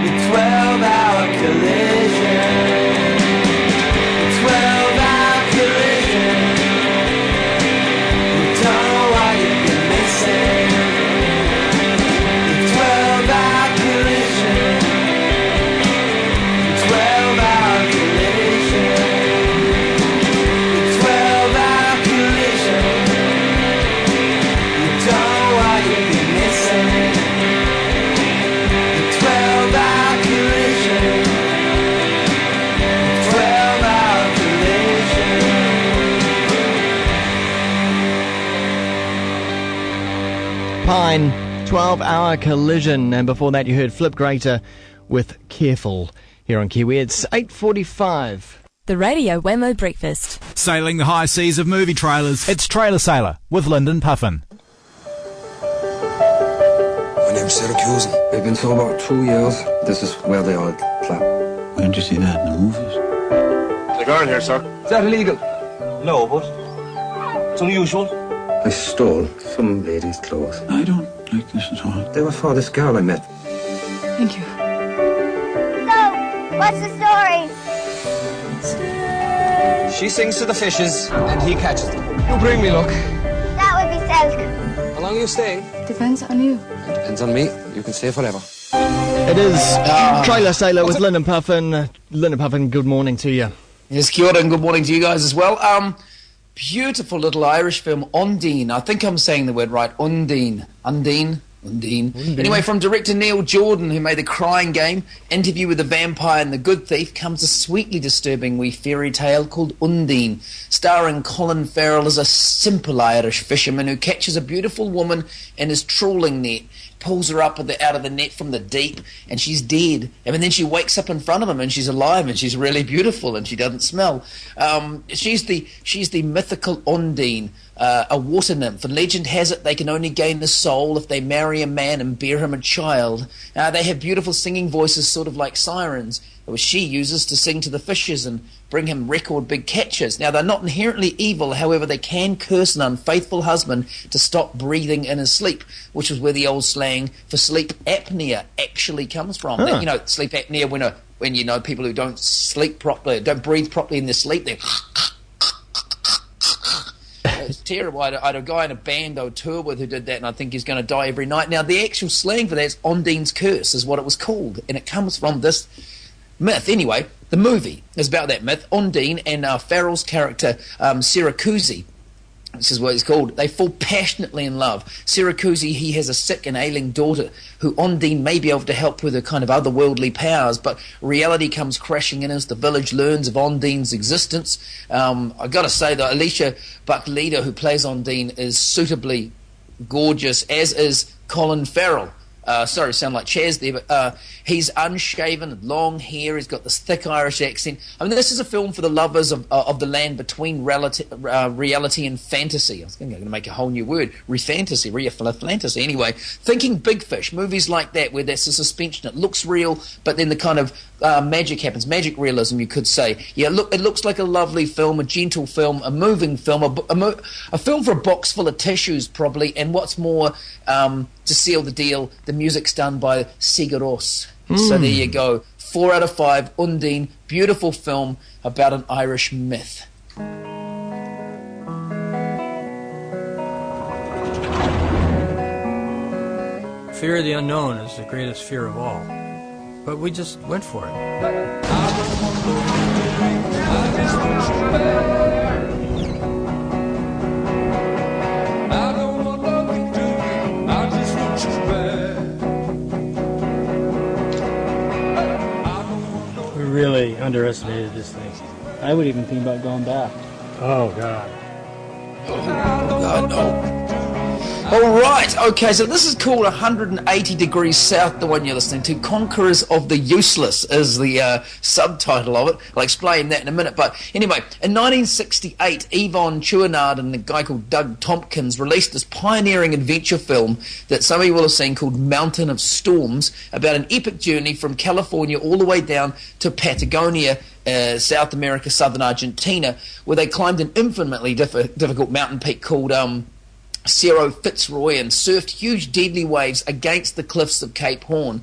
12-hour collision. The 12-hour collision. You don't know what you've been missing. The 12-hour collision. The 12-hour collision. The 12-hour collision. You don't know what you've been missing. The 12-hour collision. The 12-hour collision. Pine, 12-hour collision, and before that you heard Flip Greater with Careful here on Kiwi. It's 8:45. The Radio Wammo Breakfast. Sailing the high seas of movie trailers. It's Trailer Sailor with Lyndon Puffin. My name's Syracuse. We've been sober about 2 years. This is where they all clap. Where did you see that in the movies? The girl here, sir. Is that illegal? No, but it's unusual. I stole some lady's clothes. I don't like this at all. They were for this girl I met. Thank you. So, what's the story? She sings to the fishes, and he catches them. You bring me luck. That would be Selk. How long are you staying? Depends on you. It depends on me. You can stay forever. It is Trailer Sailor with Lyndon Puffin. Lyndon Puffin, good morning to you. Yes, kia ora and good morning to you guys as well. Beautiful little Irish film, Onedine. I think I'm saying the word right. Onedine. Anyway, from director Neil Jordan, who made The Crying Game, Interview with the Vampire and The Good Thief, comes a sweetly disturbing wee fairy tale called Onedine, starring Colin Farrell as a simple Irish fisherman who catches a beautiful woman in his trawling net, pulls her up out of the net from the deep, and she's dead. And then she wakes up in front of him, and she's alive, and she's really beautiful, and she doesn't smell. She's the mythical Onedine, a water nymph, and legend has it they can only gain the soul if they marry a man and bear him a child. They have beautiful singing voices, sort of like sirens, which she uses to sing to the fishes and bring him record big catches. Now, they're not inherently evil, however, they can curse an unfaithful husband to stop breathing in his sleep, which is where the old slang for sleep apnea actually comes from. Huh. That, you know, sleep apnea when you know people who don't sleep properly, don't breathe properly in their sleep, they it's terrible. I had a guy in a band I would tour with who did that, and I think he's going to die every night. Now, the actual slang for that is Ondine's Curse, is what it was called, and it comes from this myth. Anyway, the movie is about that myth. Onedine and Farrell's character, Syracuse, this is what he's called, they fall passionately in love. Syracuse, he has a sick and ailing daughter who Onedine may be able to help with her kind of otherworldly powers, but reality comes crashing in as the village learns of Ondine's existence. I got to say that Alicia Buckleda, who plays Onedine, is suitably gorgeous, as is Colin Farrell. Sorry, sound like Chaz there, but he's unshaven, long hair, he's got this thick Irish accent. I mean, this is a film for the lovers of the land between reality and fantasy. I was going to make a whole new word, fantasy. Anyway, thinking Big Fish, movies like that, where there's a suspension, it looks real, but then the kind of magic happens, magic realism, you could say. Yeah, look, it looks like a lovely film, a gentle film, a moving film, a film for a box full of tissues, probably, and what's more, to seal the deal, the music's done by Sigaros. So there you go. 4 out of 5, Onedine, beautiful film about an Irish myth. Fear of the unknown is the greatest fear of all. But we just went for it. Really underestimated this thing. I would even think about going back. Oh, God. Oh, God, no. All right, okay, so this is called 180 Degrees South, the one you're listening to. Conquerors of the Useless is the subtitle of it. I'll explain that in a minute. But anyway, in 1968, Yvonne Chouinard and a guy called Doug Tompkins released this pioneering adventure film that some of you will have seen called Mountain of Storms, about an epic journey from California all the way down to Patagonia, South America, southern Argentina, where they climbed an infinitely difficult mountain peak called Cerro Fitzroy and surfed huge deadly waves against the cliffs of Cape Horn.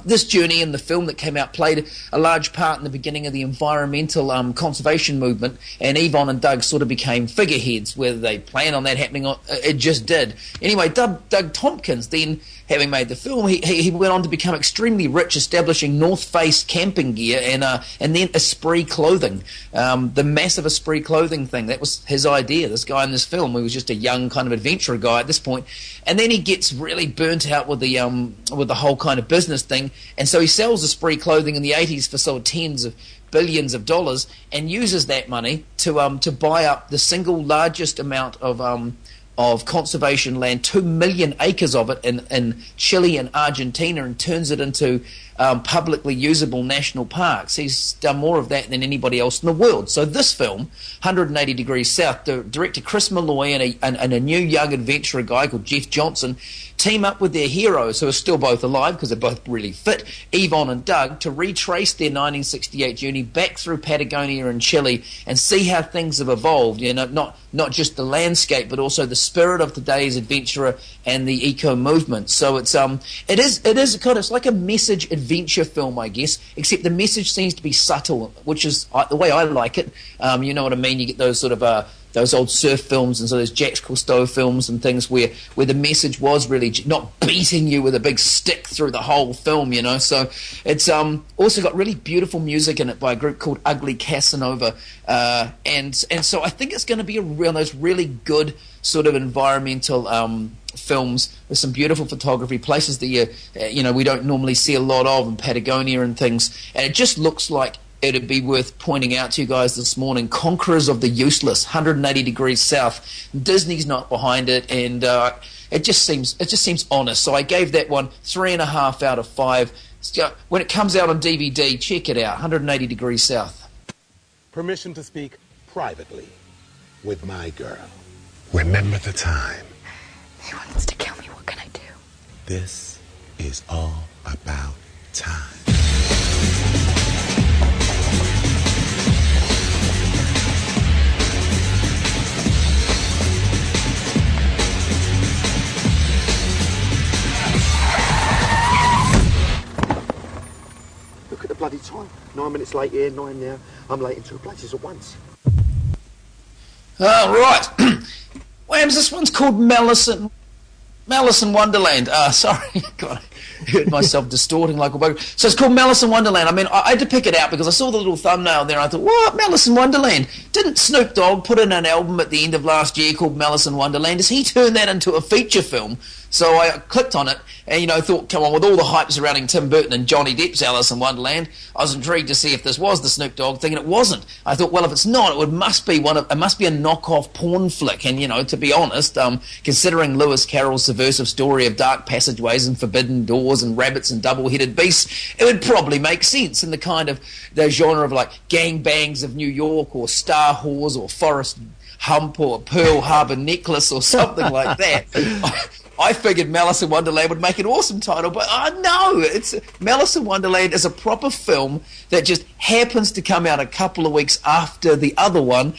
This journey in the film that came out played a large part in the beginning of the environmental conservation movement, and Yvonne and Doug sort of became figureheads. Whether they planned on that happening, it just did. Anyway, Doug Tompkins, then having made the film, he went on to become extremely rich, establishing North Face camping gear and then Esprit clothing, the massive Esprit clothing thing. That was his idea. This guy in this film, he was just a young kind of adventurer guy at this point, and then he gets really burnt out with the whole kind of business thing, and so he sells Esprit clothing in the 80s for sort of tens of billions of dollars, and uses that money to buy up the single largest amount of conservation land, 2 million acres of it in Chile and Argentina, and turns it into publicly usable national parks. He's done more of that than anybody else in the world. So this film, 180 Degrees South, the director Chris Malloy and a new young adventurer guy called Jeff Johnson team up with their heroes, who are still both alive because they're both really fit, Yvonne and Doug, to retrace their 1968 journey back through Patagonia and Chile and see how things have evolved. You know, not just the landscape, but also the spirit of today's adventurer and the eco movement. So it's like a message adventure film, I guess, except the message seems to be subtle, which is the way I like it. You know what I mean? You get those sort of those old surf films and so those Jacques Cousteau films and things where the message was really not beating you with a big stick through the whole film, you know. So it's also got really beautiful music in it by a group called Ugly Casanova, and so I think it's going to be one of those really good sort of environmental films with some beautiful photography, places that we don't normally see a lot of in Patagonia and things, and it just looks like it'd be worth pointing out to you guys this morning. Conquerors of the Useless, 180 Degrees South. Disney's not behind it, and it just seems honest. So I gave that one 3.5 out of 5. When it comes out on DVD, check it out. 180 Degrees South. Permission to speak privately with my girl. Remember the time. He wants to kill me. What can I do? This is all about time. Look at the bloody time. 9 minutes late here, 9 now. I'm late in 2 places at once. Right. Whams, this one's called Malice in Wonderland. Sorry, God, I heard myself distorting like a bug. So it's called Malice in Wonderland. I mean, I had to pick it out because I saw the little thumbnail there and I thought, what? Malice in Wonderland? Didn't Snoop Dogg put in an album at the end of last year called Malice in Wonderland? Does he turn that into a feature film? So I clicked on it and, thought, come on, with all the hype surrounding Tim Burton and Johnny Depp's Alice in Wonderland, I was intrigued to see if this was the Snoop Dogg thing, and it wasn't. I thought, well, if it's not, it must be a knockoff porn flick. And, to be honest, considering Lewis Carroll's subversive story of dark passageways and forbidden doors and rabbits and double-headed beasts, it would probably make sense in the genre of like Gangbangs of New York or Star Whores or Forrest Hump or Pearl Harbor Necklace or something like that. I figured Malice in Wonderland would make an awesome title, but no, Malice in Wonderland is a proper film that just happens to come out a couple of weeks after the other one.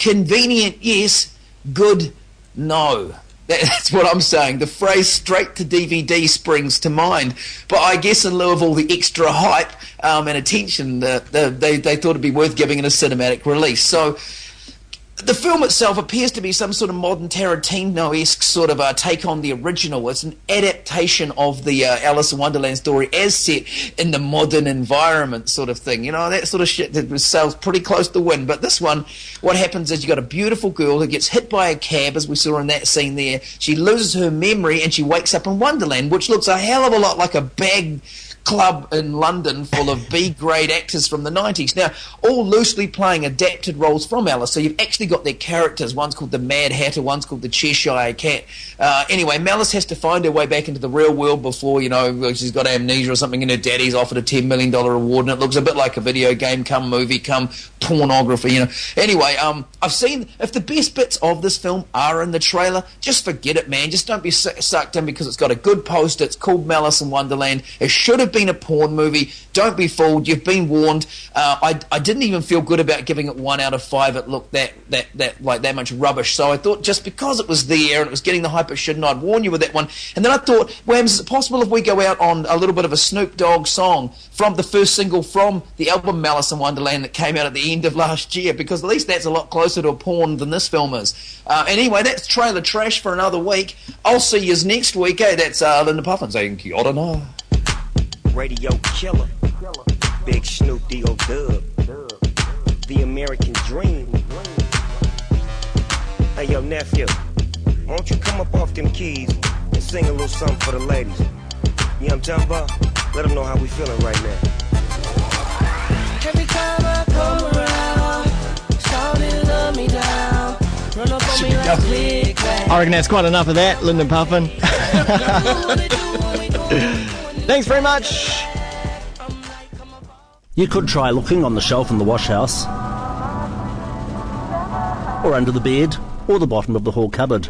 Convenient, yes. Good, no. That's what I'm saying. The phrase straight to DVD springs to mind. But I guess in lieu of all the extra hype and attention, they thought it'd be worth giving it a cinematic release. So the film itself appears to be some sort of modern Tarantino-esque sort of take on the original. It's an adaptation of the Alice in Wonderland story as set in the modern environment sort of thing. That sort of shit that sells pretty close to win. But this one, what happens is you got a beautiful girl who gets hit by a cab, as we saw in that scene there. She loses her memory and she wakes up in Wonderland, which looks a hell of a lot like a bag club in London full of B-grade actors from the 90s. Now, all loosely playing adapted roles from Alice, so you've actually got their characters. One's called the Mad Hatter, one's called the Cheshire Cat. Anyway, Malice has to find her way back into the real world before, she's got amnesia or something, and her daddy's offered a $10 million reward, and it looks a bit like a video game, come movie, come pornography, Anyway, I've seen, if the best bits of this film are in the trailer, just forget it, man. Just don't be sucked in because it's got a good poster. It's called Malice in Wonderland. It should have been been a porn movie. Don't be fooled. You've been warned. I didn't even feel good about giving it 1 out of 5. It looked that much rubbish. So I thought just because it was there and it was getting the hype it shouldn't, I'd warn you with that one. And then I thought, Whams, is it possible if we go out on a little bit of a Snoop Dogg song from the first single from the album Malice in Wonderland that came out at the end of last year? Because at least that's a lot closer to a porn than this film is. Anyway, that's Trailer Trash for another week. I'll see you next week. That's Linda Puffin saying kia ora na. Radio killer, Big Snoop D.O. Dub, the American dream. Hey yo nephew, why don't you come up off them keys and sing a little something for the ladies? You know what I'm talking about? Let them know how we feeling right now. Every time I come around, shawty love me down. Run up on me like click clack. I reckon that's quite enough of that, Lyndon Puffin. Thanks very much. You could try looking on the shelf in the wash house, or under the bed, or the bottom of the hall cupboard.